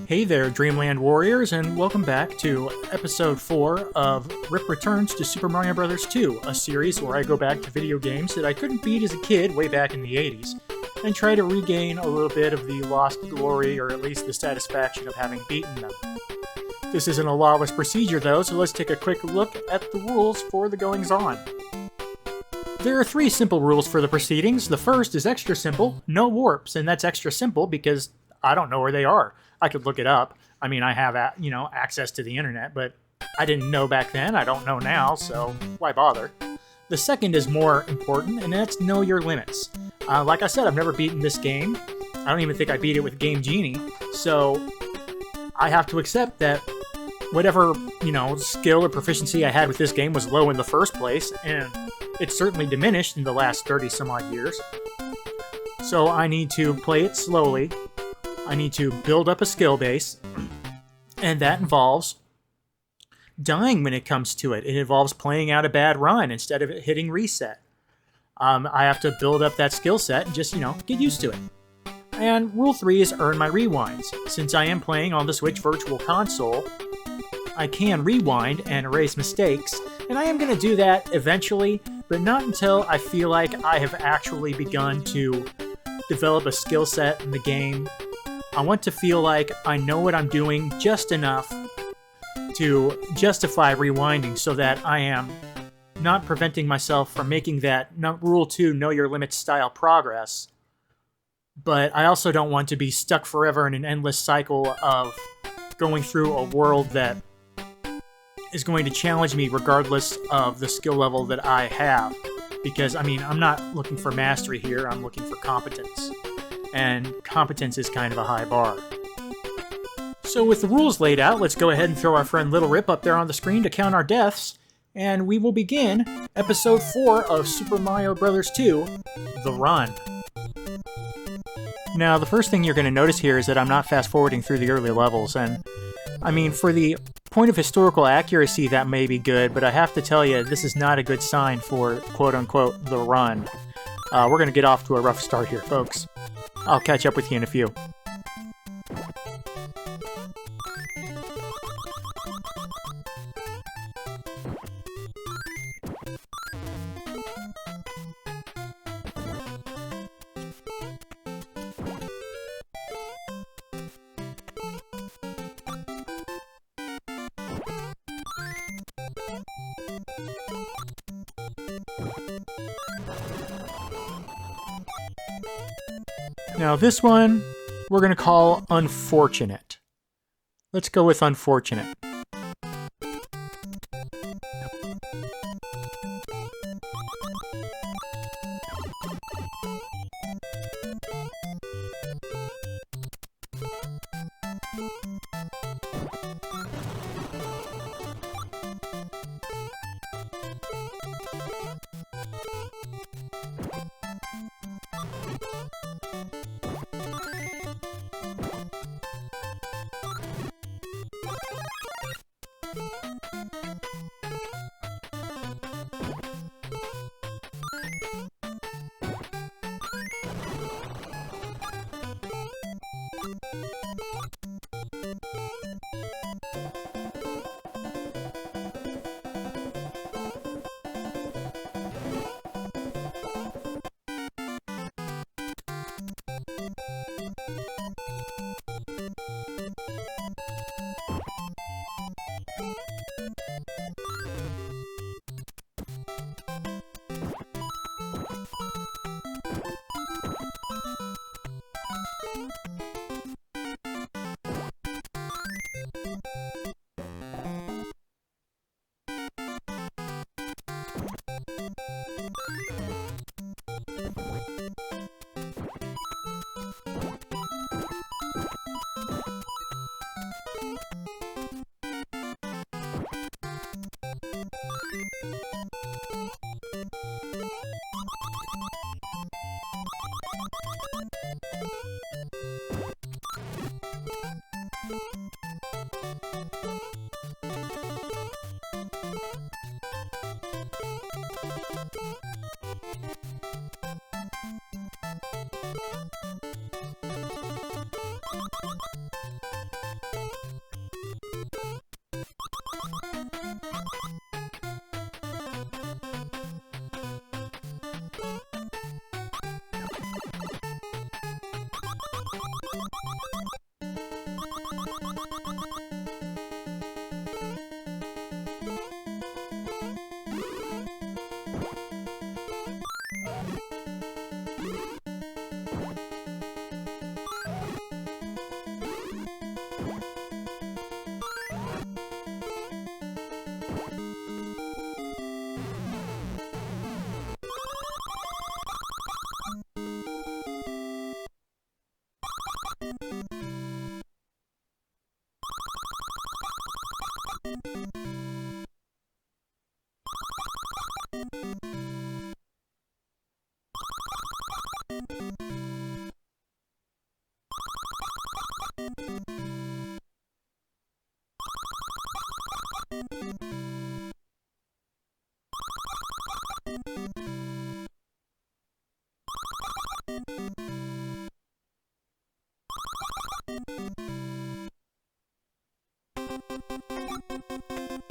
Hey there, Dreamland Warriors, and welcome back to episode 4 of Rip Returns to Super Mario Bros. 2, a series where I go back to video games that I couldn't beat as a kid way back in the 80s, and try to regain a little bit of the lost glory, or at least the satisfaction of having beaten them. This isn't a lawless procedure though, so let's take a quick look at the rules for the goings-on. There are 3 simple rules for the proceedings. The first is extra simple, no warps, and that's extra simple because I don't know where they are. I could look it up. I mean, I have, access to the internet, but I didn't know back then. I don't know now, so why bother? The second is more important, and that's know your limits. Like I said, I've never beaten this game. I don't even think I beat it with Game Genie, so I have to accept that whatever, skill or proficiency I had with this game was low in the first place, and it's certainly diminished in the last 30 some odd years. So I need to play it slowly. I need to build up a skill base, and that involves dying when it comes to it. It involves playing out a bad run instead of hitting reset. I have to build up that skill set and just, get used to it. And rule 3 is earn my rewinds. Since I am playing on the Switch Virtual Console, I can rewind and erase mistakes, and I am going to do that eventually, but not until I feel like I have actually begun to develop a skill set in the game. I want to feel like I know what I'm doing just enough to justify rewinding so that I am not preventing myself from making that Rule 2 know your limits style progress. But I also don't want to be stuck forever in an endless cycle of going through a world that is going to challenge me regardless of the skill level that I have. Because, I'm not looking for mastery here, I'm looking for competence. And competence is kind of a high bar. So with the rules laid out, let's go ahead and throw our friend Little Rip up there on the screen to count our deaths, and we will begin episode 4 of Super Mario Bros. 2, The Run. Now, the first thing you're going to notice here is that I'm not fast-forwarding through the early levels, and for the point of historical accuracy, that may be good, but I have to tell you, this is not a good sign for quote-unquote The Run. We're going to get off to a rough start here, folks. I'll catch up with you in a few. Now this one, we're going to call Unfortunate. Let's go with Unfortunate.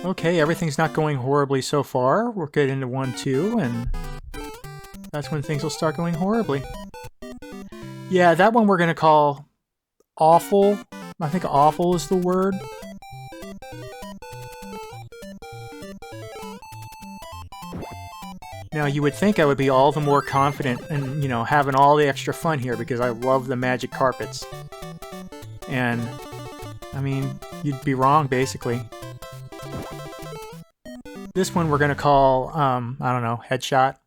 Okay, everything's not going horribly so far. We're getting into 1-2, and that's when things will start going horribly. Yeah, that one we're gonna call awful. I think awful is the word. Now, you would think I would be all the more confident and, you know, having all the extra fun here because I love the magic carpets. And, I mean, you'd be wrong, basically. This one we're gonna call, I don't know, headshot.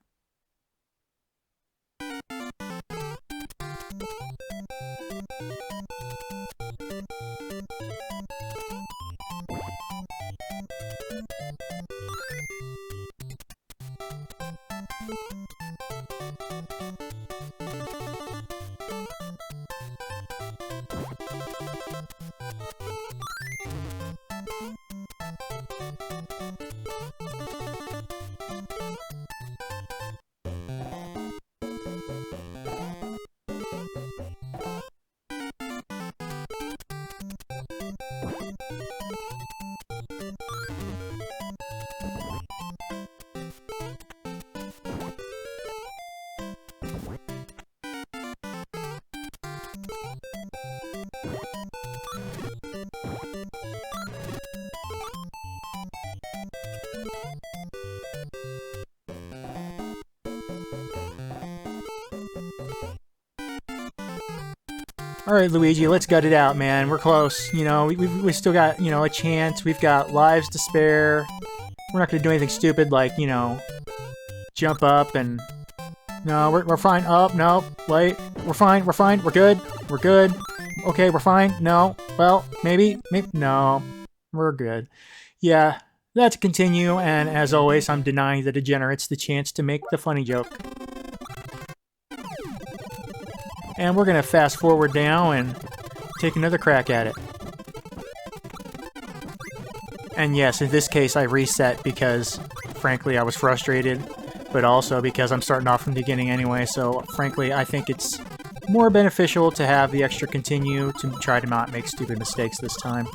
Alright, Luigi, let's gut it out, man. We're close. You know, we still got, you know, a chance. We've got lives to spare. We're not going to do anything stupid like, you know, jump up and... No, we're fine. Oh, no, wait. We're fine, we're good. We're good. Okay, we're fine. No, well, maybe, no. We're good. Yeah, that's continue, and as always, I'm denying the degenerates the chance to make the funny joke. And we're going to fast forward now and take another crack at it. And yes, in this case I reset because, frankly, I was frustrated, but also because I'm starting off from the beginning anyway, so frankly I think it's more beneficial to have the extra continue to try to not make stupid mistakes this time.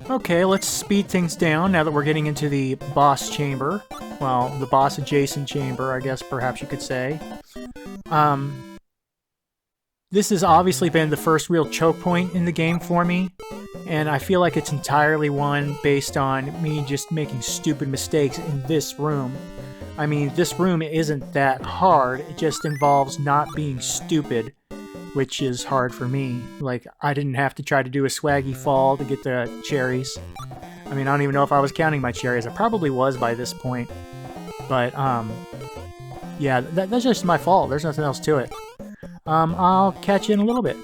Okay, let's speed things down now that we're getting into the boss chamber. Well, the boss adjacent chamber, I guess perhaps you could say. This has obviously been the first real choke point in the game for me, and I feel like it's entirely one based on me just making stupid mistakes in this room. I mean, this room isn't that hard, it just involves not being stupid, which is hard for me. Like, I didn't have to try to do a swaggy fall to get the cherries. I mean, I don't even know if I was counting my cherries. I probably was by this point. But, yeah, that's just my fault. There's nothing else to it. I'll catch you in a little bit.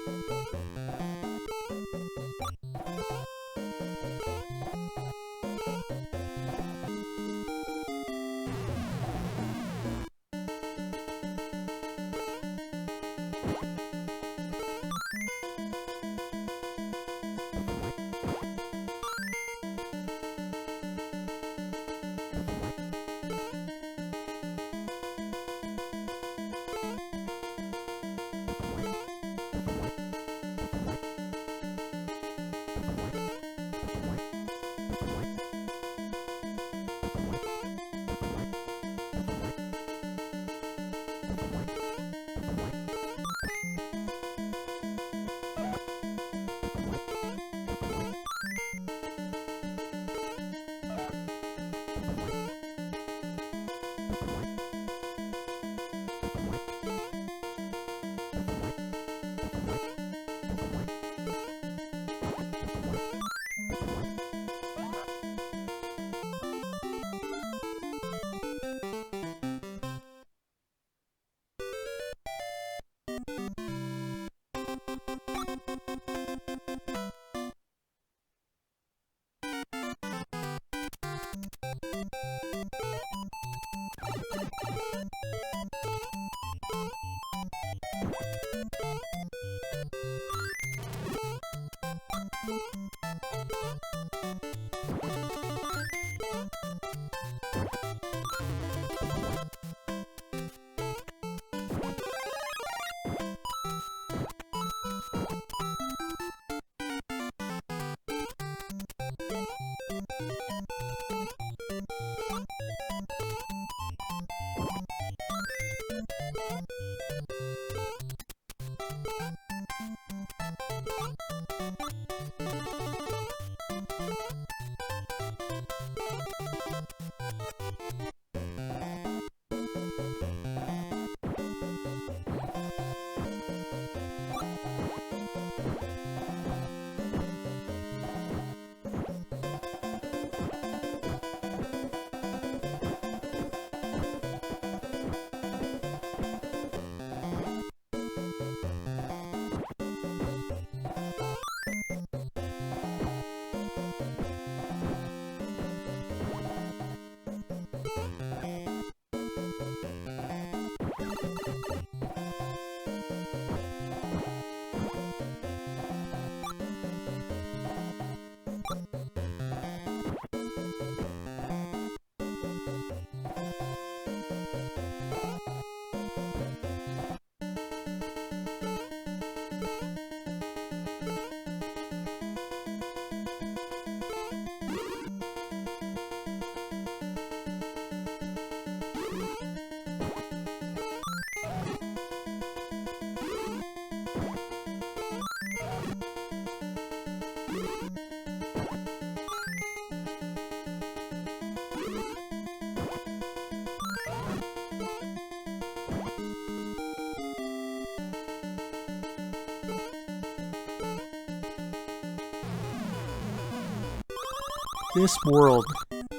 This world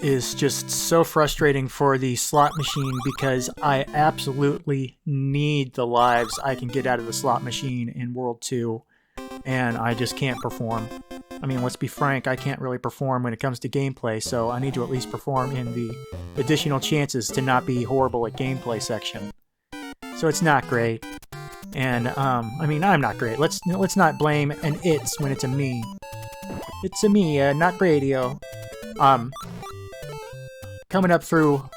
is just so frustrating for the slot machine because I absolutely need the lives I can get out of the slot machine in World 2, and I just can't perform. I mean, let's be frank, I can't really perform when it comes to gameplay, so I need to at least perform in the additional chances to not be horrible at gameplay section. So it's not great. And, I mean, I'm not great. Let's not blame an it's when it's a me. It's a me, not Gradio. Coming up through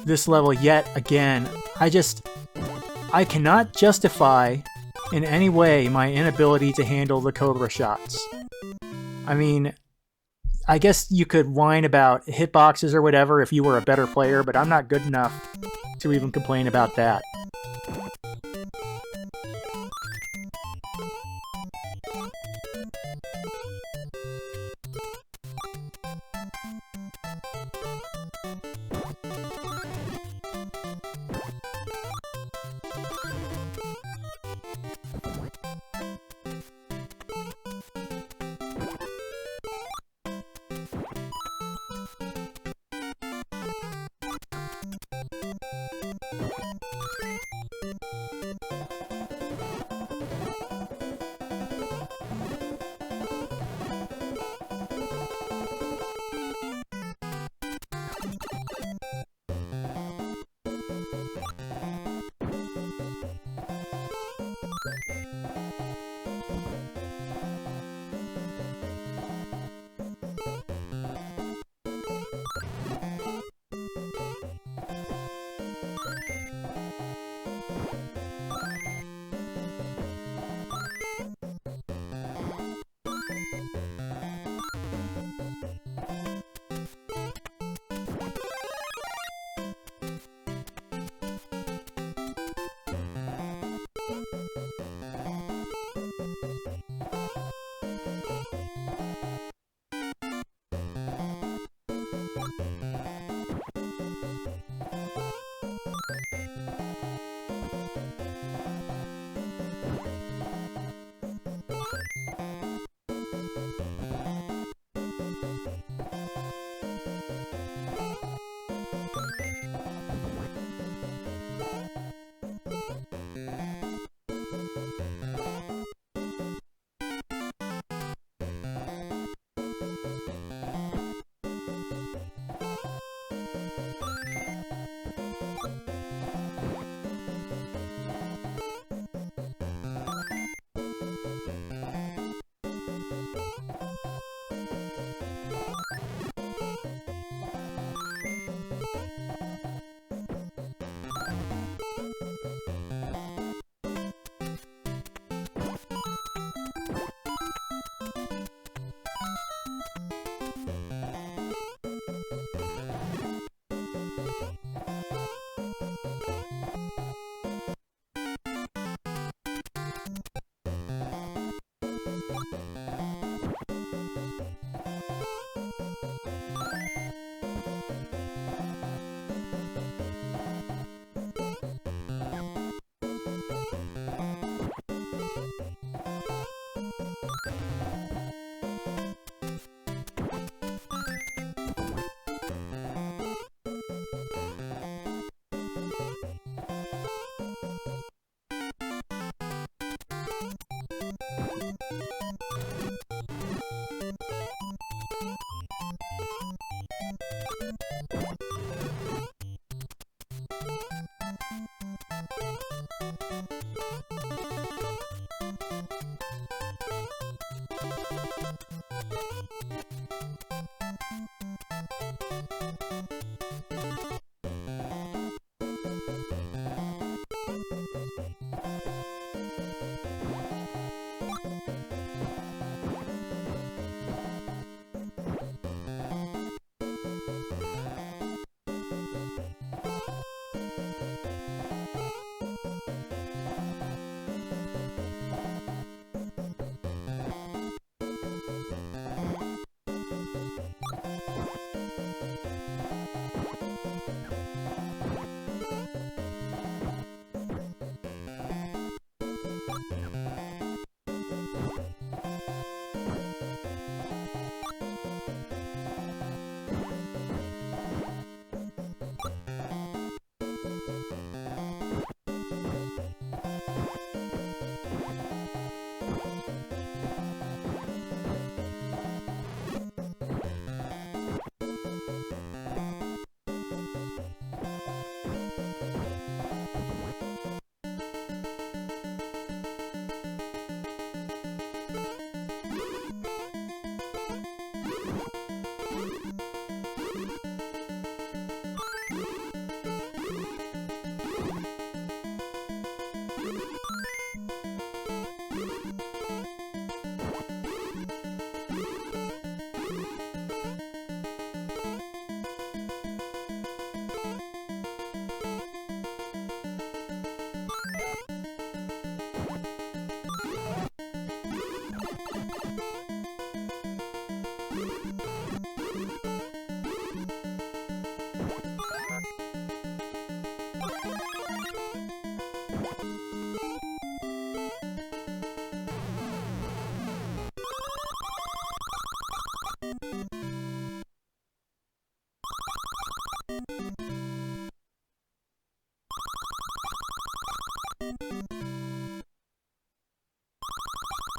this level yet again, I cannot justify in any way my inability to handle the Cobra shots. I mean, I guess you could whine about hitboxes or whatever if you were a better player, but I'm not good enough to even complain about that.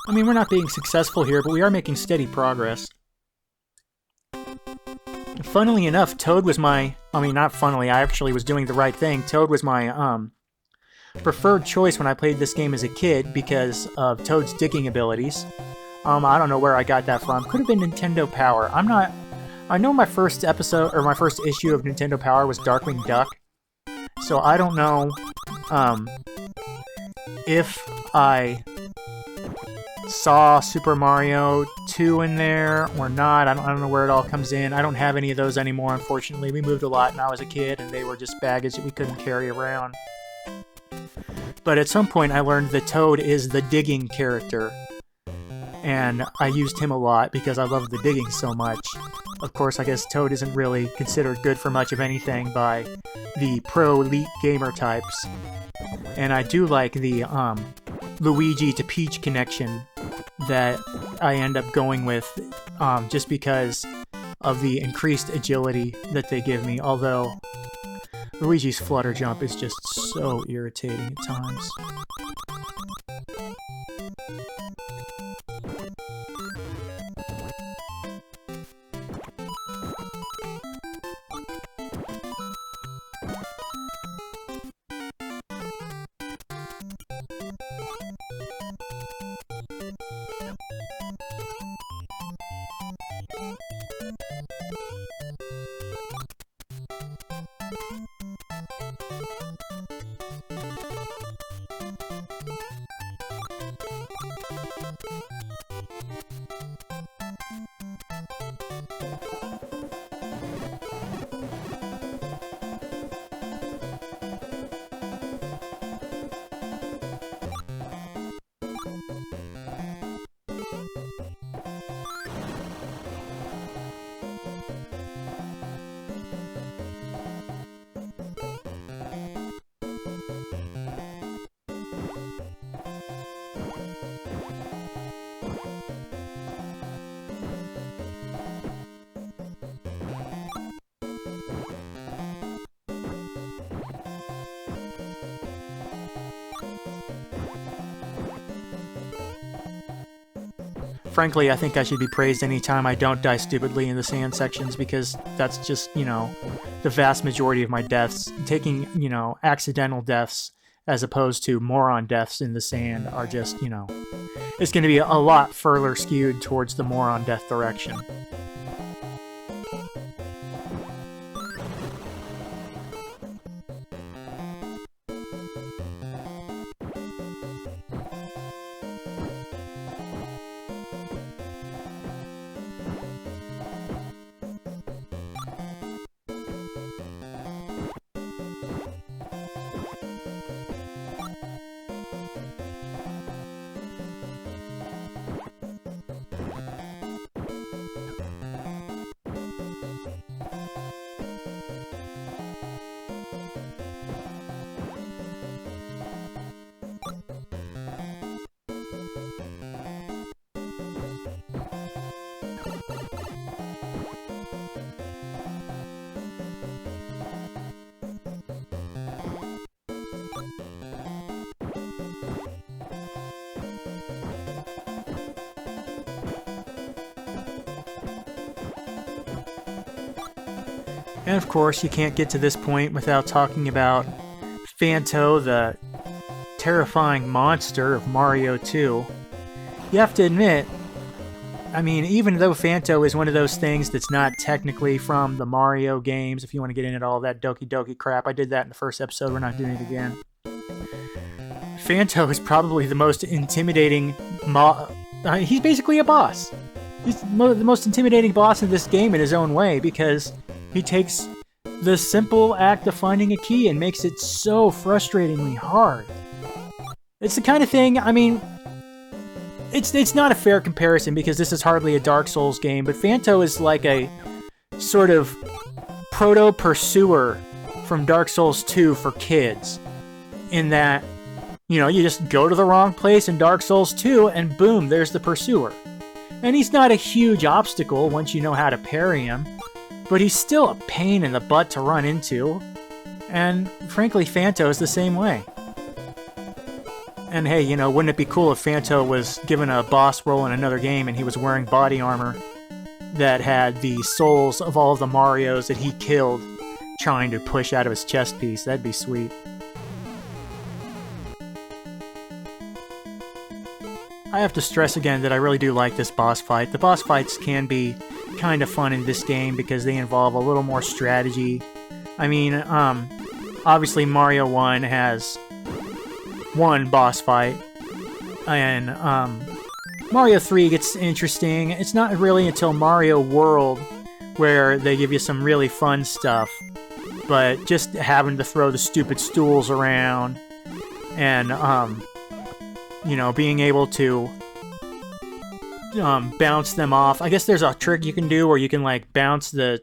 I mean, we're not being successful here, but we are making steady progress. Funnily enough, Toad was my... I mean, not funnily, I actually was doing the right thing. Toad was my, preferred choice when I played this game as a kid because of Toad's digging abilities. I don't know where I got that from. Could have been Nintendo Power. I'm not... I know my first episode, or my first issue of Nintendo Power was Darkwing Duck. So I don't know, if I saw Super Mario 2 in there or not. I don't know where it all comes in. I don't have any of those anymore, unfortunately. We moved a lot when I was a kid, and they were just baggage that we couldn't carry around. But at some point, I learned that Toad is the digging character, and I used him a lot because I love the digging so much. Of course, I guess Toad isn't really considered good for much of anything by the pro-elite gamer types. And I do like the Luigi to Peach connection that I end up going with just because of the increased agility that they give me, although Luigi's flutter jump is just so irritating at times. Frankly, I think I should be praised anytime I don't die stupidly in the sand sections, because that's just, you know, the vast majority of my deaths. Taking, you know, accidental deaths as opposed to moron deaths in the sand are just, you know, it's going to be a lot further skewed towards the moron death direction. And of course, you can't get to this point without talking about Phanto, the terrifying monster of Mario 2. You have to admit, I mean, even though Phanto is one of those things that's not technically from the Mario games, if you want to get into all that Doki Doki crap, I did that in the first episode, we're not doing it again. Phanto is probably the most intimidating he's basically a boss. He's the most intimidating boss in this game in his own way, because he takes the simple act of finding a key and makes it so frustratingly hard. It's the kind of thing, I mean, it's not a fair comparison because this is hardly a Dark Souls game, but Phanto is like a sort of proto-pursuer from Dark Souls 2 for kids, in that, you know, you just go to the wrong place in Dark Souls 2 and boom, there's the pursuer. And he's not a huge obstacle once you know how to parry him, but he's still a pain in the butt to run into, and frankly, Phanto is the same way. And hey, you know, wouldn't it be cool if Phanto was given a boss role in another game and he was wearing body armor that had the souls of all of the Marios that he killed trying to push out of his chest piece? That'd be sweet. I have to stress again that I really do like this boss fight. The boss fights can be kind of fun in this game because they involve a little more strategy. I mean, obviously Mario 1 has one boss fight, and Mario 3 gets interesting. It's not really until Mario World where they give you some really fun stuff, but just having to throw the stupid stools around and, you know, being able to bounce them off. I guess there's a trick you can do where you can like bounce the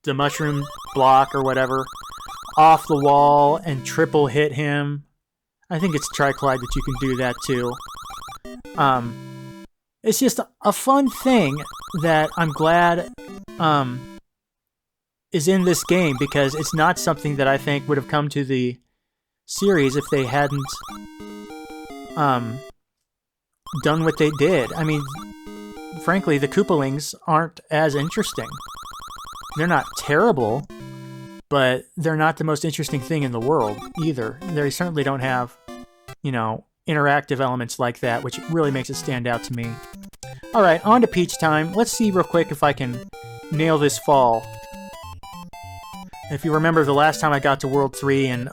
mushroom block or whatever off the wall and triple hit him. I think it's Triclide that you can do that too. It's just a fun thing that I'm glad is in this game, because it's not something that I think would have come to the series if they hadn't done what they did. I mean, frankly, the Koopalings aren't as interesting. They're not terrible, but they're not the most interesting thing in the world either. They certainly don't have, you know, interactive elements like that, which really makes it stand out to me. Alright, on to Peach time. Let's see real quick if I can nail this fall. If you remember the last time I got to World 3 in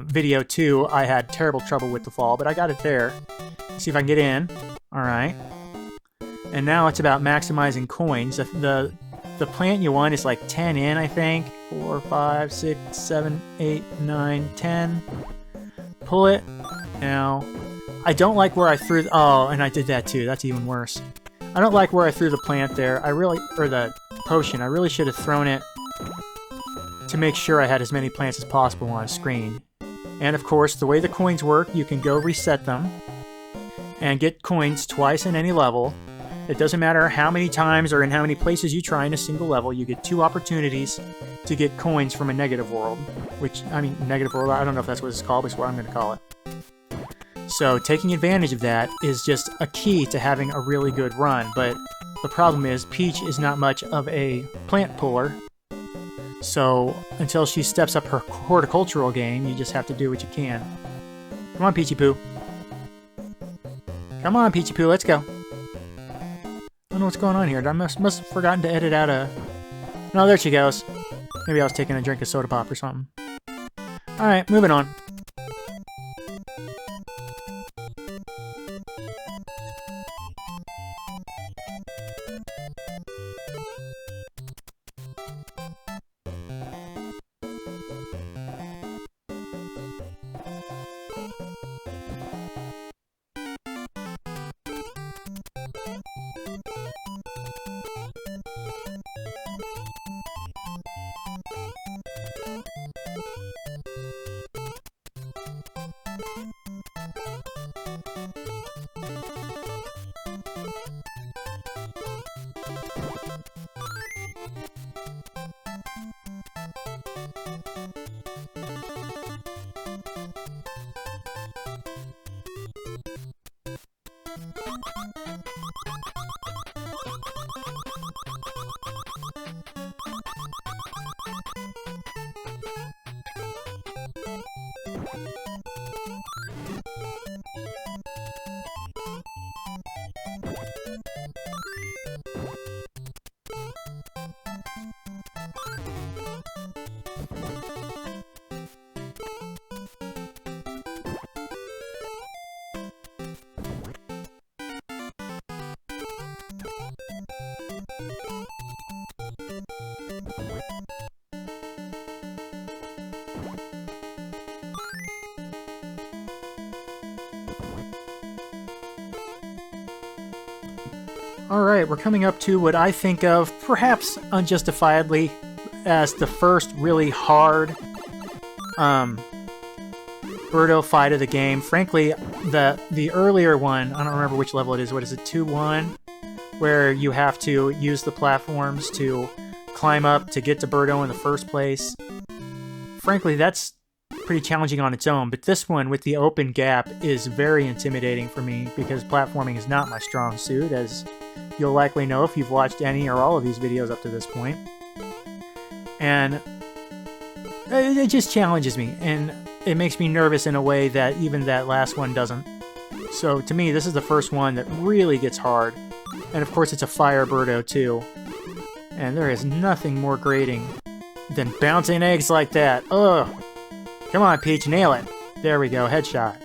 Video 2, I had terrible trouble with the fall, but I got it there. Let's see if I can get in. Alright. And now it's about maximizing coins. The plant you want is like 10 in, I think. 4, 5, 6, 7, 8, 9, 10. Pull it. Now, I don't like where I threw... Oh, and I did that too. That's even worse. I don't like where I threw the plant there. Or the potion. I really should have thrown it to make sure I had as many plants as possible on screen. And of course, the way the coins work, you can go reset them and get coins twice in any level. It doesn't matter how many times or in how many places you try in a single level, you get 2 opportunities to get coins from a negative world. Which, I mean, negative world, I don't know if that's what it's called, but it's what I'm going to call it. So taking advantage of that is just a key to having a really good run, but the problem is Peach is not much of a plant puller. So until she steps up her horticultural game, you just have to do what you can. Come on, Peachy Poo. Come on, Peachy Poo, let's go. I don't know what's going on here. I must have forgotten to edit out a... No, there she goes. Maybe I was taking a drink of soda pop or something. Alright, moving on. Alright, we're coming up to what I think of, perhaps unjustifiably, as the first really hard Birdo fight of the game. Frankly, the earlier one, I don't remember which level it is, what is it, 2-1? Where you have to use the platforms to climb up to get to Birdo in the first place. Frankly, that's pretty challenging on its own, but this one with the open gap is very intimidating for me because platforming is not my strong suit, as you'll likely know if you've watched any or all of these videos up to this point. And it just challenges me, and it makes me nervous in a way that even that last one doesn't. So to me, this is the first one that really gets hard. And of course it's a fire Birdo too. And there is nothing more grating than bouncing eggs like that. Ugh! Come on, Peach, nail it! There we go, headshot.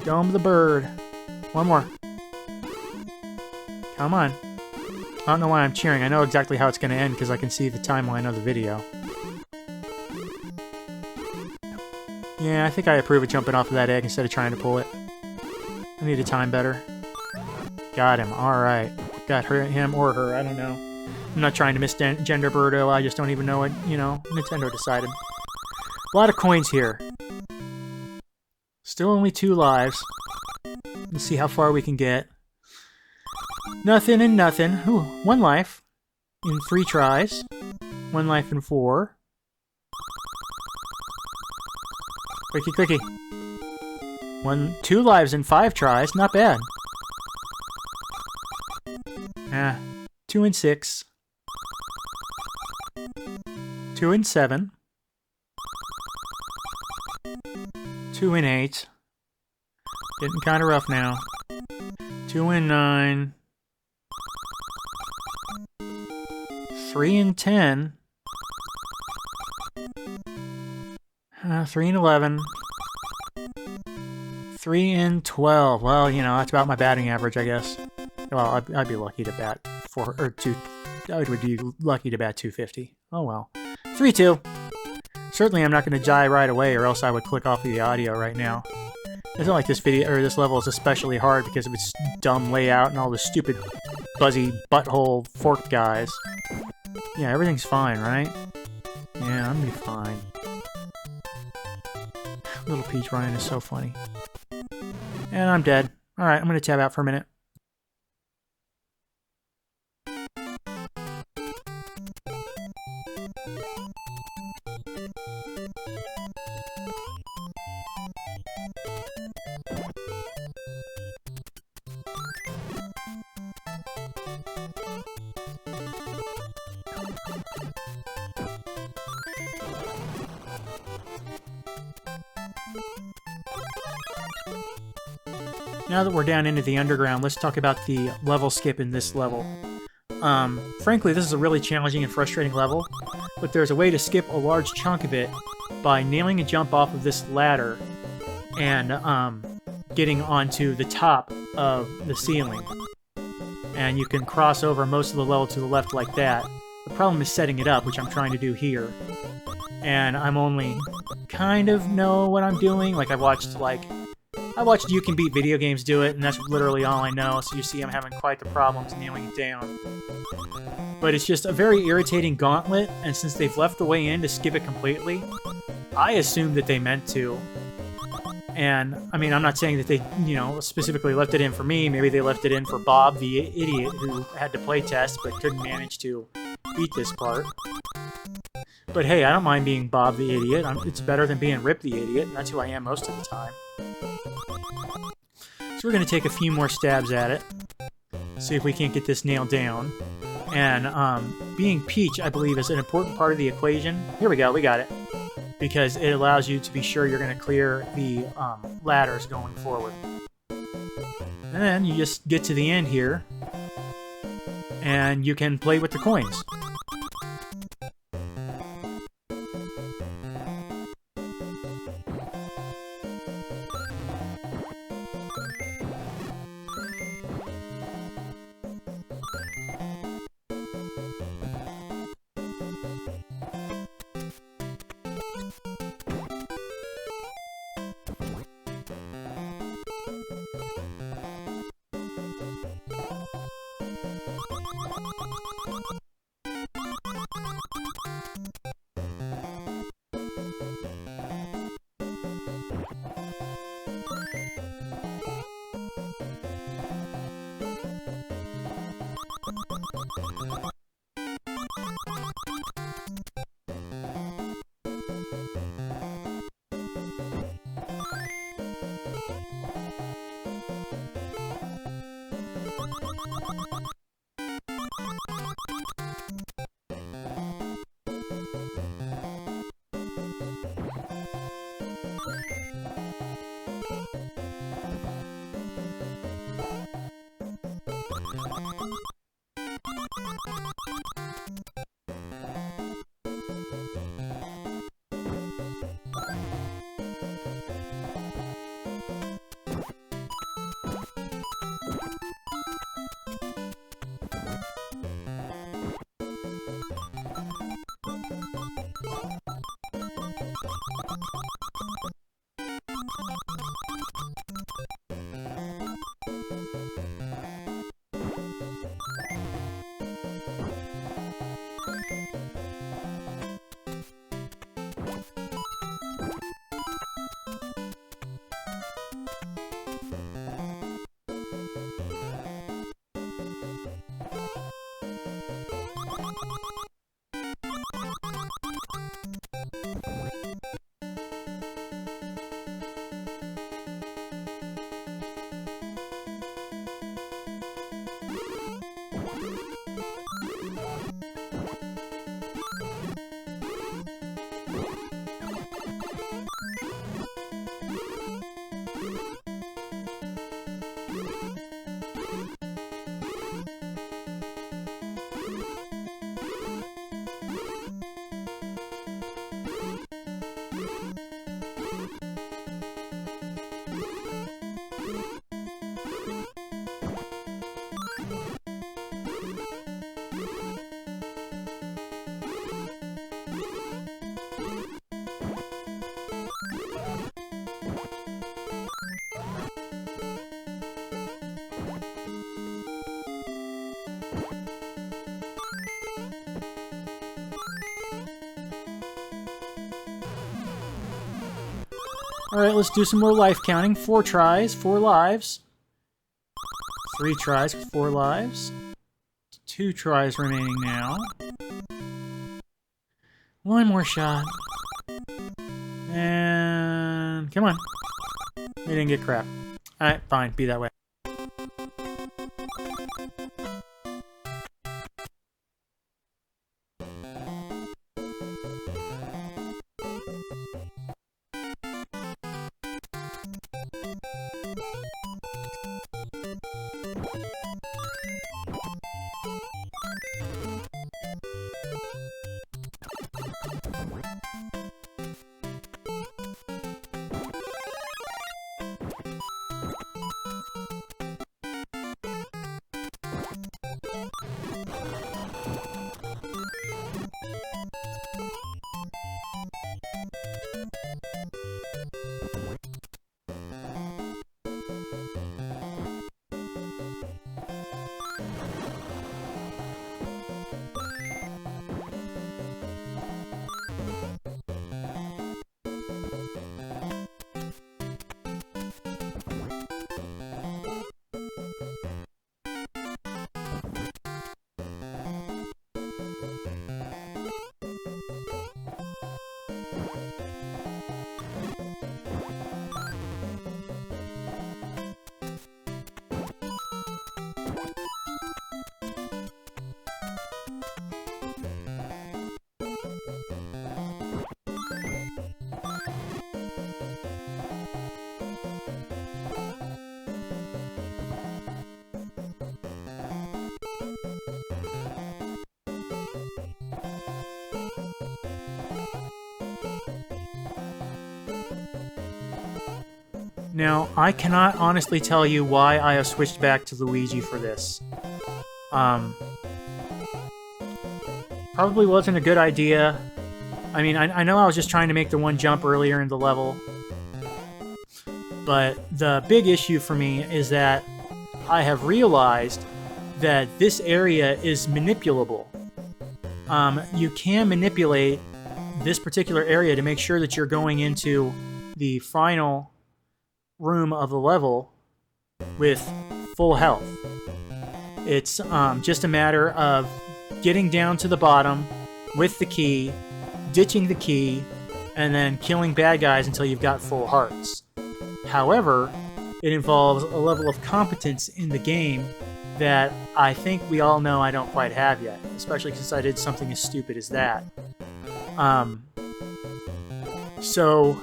Dome the bird. One more. Come on. I don't know why I'm cheering. I know exactly how it's going to end because I can see the timeline of the video. Yeah, I think I approve of jumping off of that egg instead of trying to pull it. I need to time better. Got him. Alright. Got him or her. I don't know. I'm not trying to misgender Birdo. I just don't even know what, you know, Nintendo decided. A lot of coins here. Still only 2 lives. Let's see how far we can get. Nothing and nothing. Ooh, 1 life in 3 tries. 1 life in 4. Quicky, quicky. 2 lives in 5 tries. Not bad. 2 and 6. 2 and 7. 2 and 8. Getting kind of rough now. 2 and 9. 3 and 10. 3 and 11. 3 and 12. Well, you know, that's about my batting average, I guess. Well, I'd be lucky to bat 4 or 2. I would be lucky to bat 250. Oh well. 3-2. Certainly, I'm not going to die right away, or else I would click off of the audio right now. It's not like this video or this level is especially hard because of its dumb layout and all the stupid, buzzy butthole fork guys. Yeah, everything's fine, right? Yeah, I'm gonna be fine. Little Peach Ryan is so funny. And I'm dead. Alright, I'm gonna tab out for a minute. Now that we're down into the underground, let's talk about the level skip in this level. Frankly, this is a really challenging and frustrating level, but there's a way to skip a large chunk of it by nailing a jump off of this ladder and getting onto the top of the ceiling. And you can cross over most of the level to the left like that. The problem is setting it up, which I'm trying to do here. And I'm only kind of know what I'm doing. Like, I watched You Can Beat Video Games do it, and that's literally all I know, so you see I'm having quite the problems nailing it down. But it's just a very irritating gauntlet, and since they've left the way in to skip it completely, I assumed that they meant to. And, I mean, I'm not saying that they, you know, specifically left it in for me. Maybe they left it in for Bob, the idiot, who had to play test but couldn't manage to beat this part. But hey, I don't mind being Bob the idiot. It's better than being Rip the idiot, and that's who I am most of the time. So we're going to take a few more stabs at it. See if we can't get this nailed down. And being Peach, I believe, is an important part of the equation. Here we go, we got it. Because it allows you to be sure you're going to clear the ladders going forward. And then you just get to the end here, and you can play with the coins. Alright, let's do some more life counting. 4 tries, 4 lives. 3 tries with 4 lives. 2 tries remaining now. 1 more shot. And... come on. We didn't get crap. Alright, fine. Be that way. Now, I cannot honestly tell you why I have switched back to Luigi for this. Probably wasn't a good idea. I mean, I know I was just trying to make the one jump earlier in the level, but the big issue for me is that I have realized that this area is manipulable. You can manipulate this particular area to make sure that you're going into the final room of the level with full health. It's just a matter of getting down to the bottom with the key, ditching the key, and then killing bad guys until you've got full hearts. However, it involves a level of competence in the game that I think we all know I don't quite have yet, especially since I did something as stupid as that. So,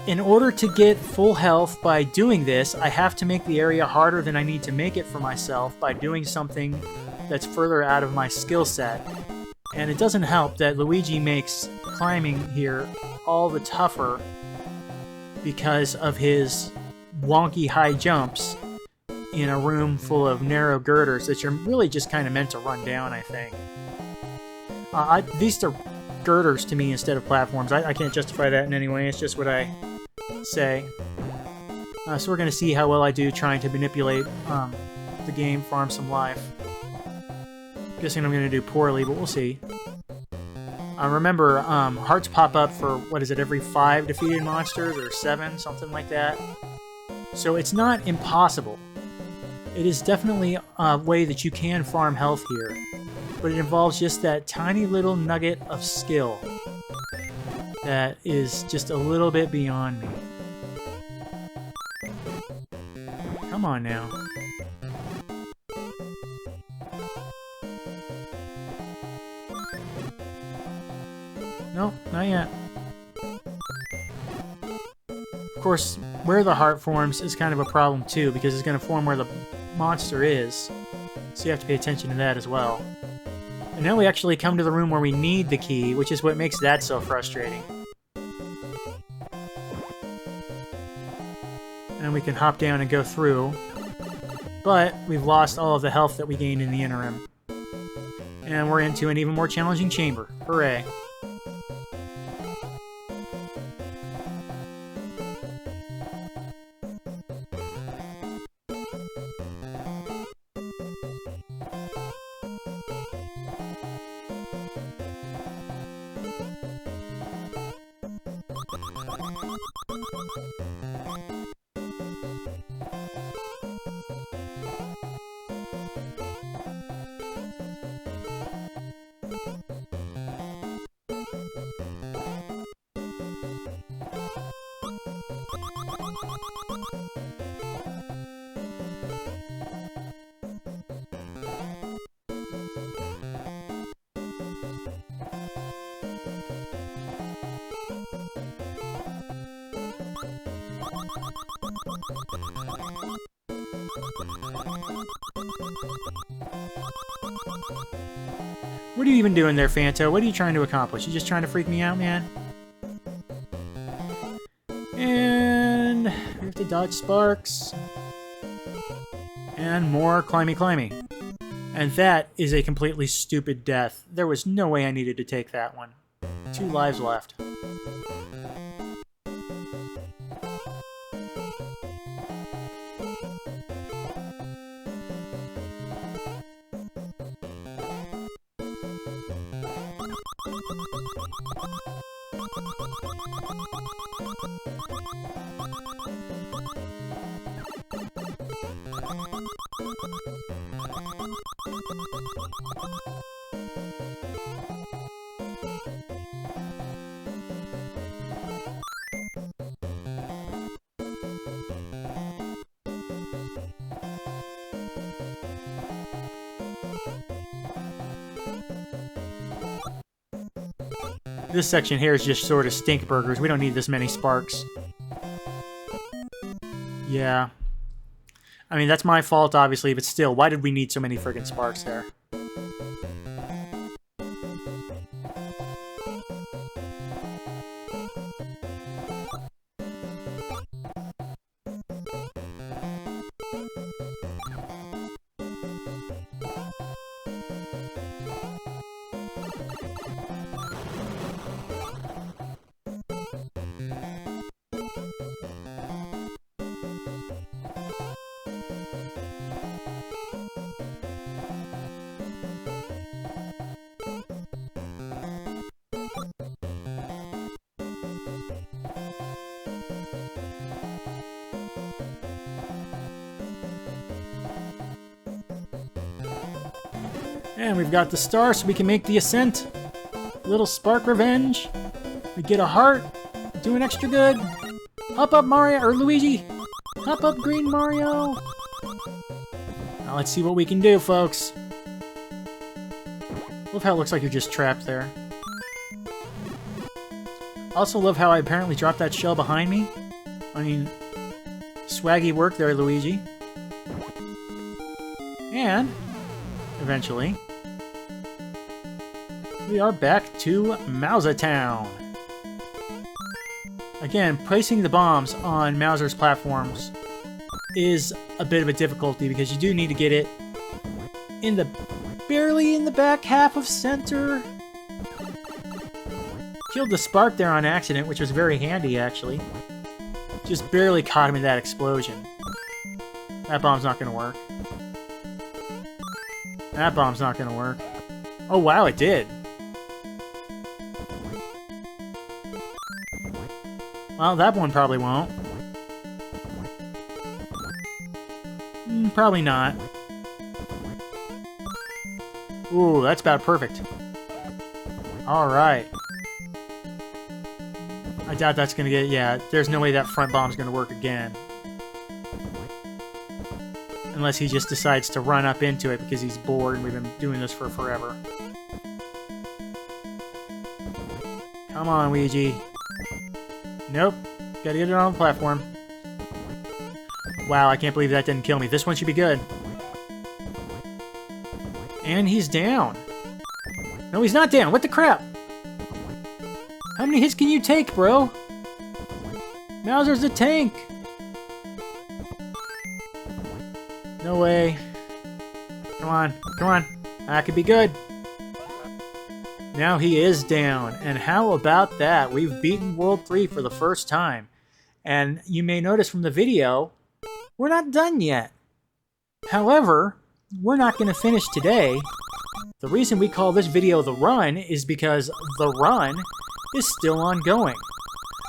in order to get full health by doing this, I have to make the area harder than I need to make it for myself by doing something that's further out of my skill set. And it doesn't help that Luigi makes climbing here all the tougher because of his wonky high jumps in a room full of narrow girders that you're really just kind of meant to run down, I think. These are girders to me instead of platforms. I can't justify that in any way, it's just what I say. So we're going to see how well I do trying to manipulate the game, farm some life. Guessing I'm going to do poorly, but we'll see. Remember, hearts pop up for, what is it, every 5 defeated monsters, or 7, something like that. So it's not impossible. It is definitely a way that you can farm health here, but it involves just that tiny little nugget of skill that is just a little bit beyond me. Come on now. Nope, not yet. Of course, where the heart forms is kind of a problem too, because it's going to form where the monster is, so you have to pay attention to that as well. And now we actually come to the room where we need the key, which is what makes that so frustrating. And we can hop down and go through, but we've lost all of the health that we gained in the interim. And we're into an even more challenging chamber. Hooray. What are you even doing there, Phanto? What are you trying to accomplish? You just trying to freak me out, man? And we have to dodge sparks. And more climby. And that is a completely stupid death. There was no way I needed to take that one. 2 lives left. This section here is just sort of stink burgers. We don't need this many sparks. Yeah. I mean, that's my fault, obviously, but still, why did we need so many friggin' sparks there? And we've got the star so we can make the ascent. Little spark revenge. We get a heart. Doing extra good. Hop up, Mario, or Luigi. Hop up, green Mario. Now let's see what we can do, folks. Love how it looks like you're just trapped there. Also love how I apparently dropped that shell behind me. I mean, swaggy work there, Luigi. And, eventually, we are back to Mouser Town. Again, placing the bombs on Mouser's platforms is a bit of a difficulty because you do need to get it in the barely in the back half of center. Killed the spark there on accident, which was very handy actually. Just barely caught him in that explosion. That bomb's not gonna work. That bomb's not gonna work. Oh wow, it did. Well, that one probably won't. Probably not. Ooh, that's about perfect. Alright. I doubt that's gonna get... Yeah, there's no way that front bomb's gonna work again. Unless he just decides to run up into it because he's bored and we've been doing this for forever. Come on, Luigi. Nope. Gotta get it on the platform. Wow, I can't believe that didn't kill me. This one should be good. And he's down. No, he's not down. What the crap? How many hits can you take, bro? Mouser's a tank. No way. Come on. Come on. That could be good. Now he is down. And how about that? We've beaten World 3 for the first time. And you may notice from the video, we're not done yet. However, we're not going to finish today. The reason we call this video The Run is because The Run is still ongoing.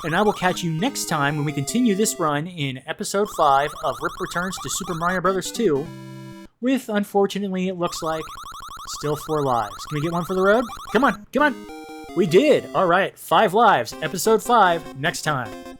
And I will catch you next time when we continue this run in Episode 5 of Rip Returns to Super Mario Bros. 2 with, unfortunately, it looks like, still 4 lives. Can we get one for the road? Come on, come on! We did! Alright, 5 lives, Episode 5, next time.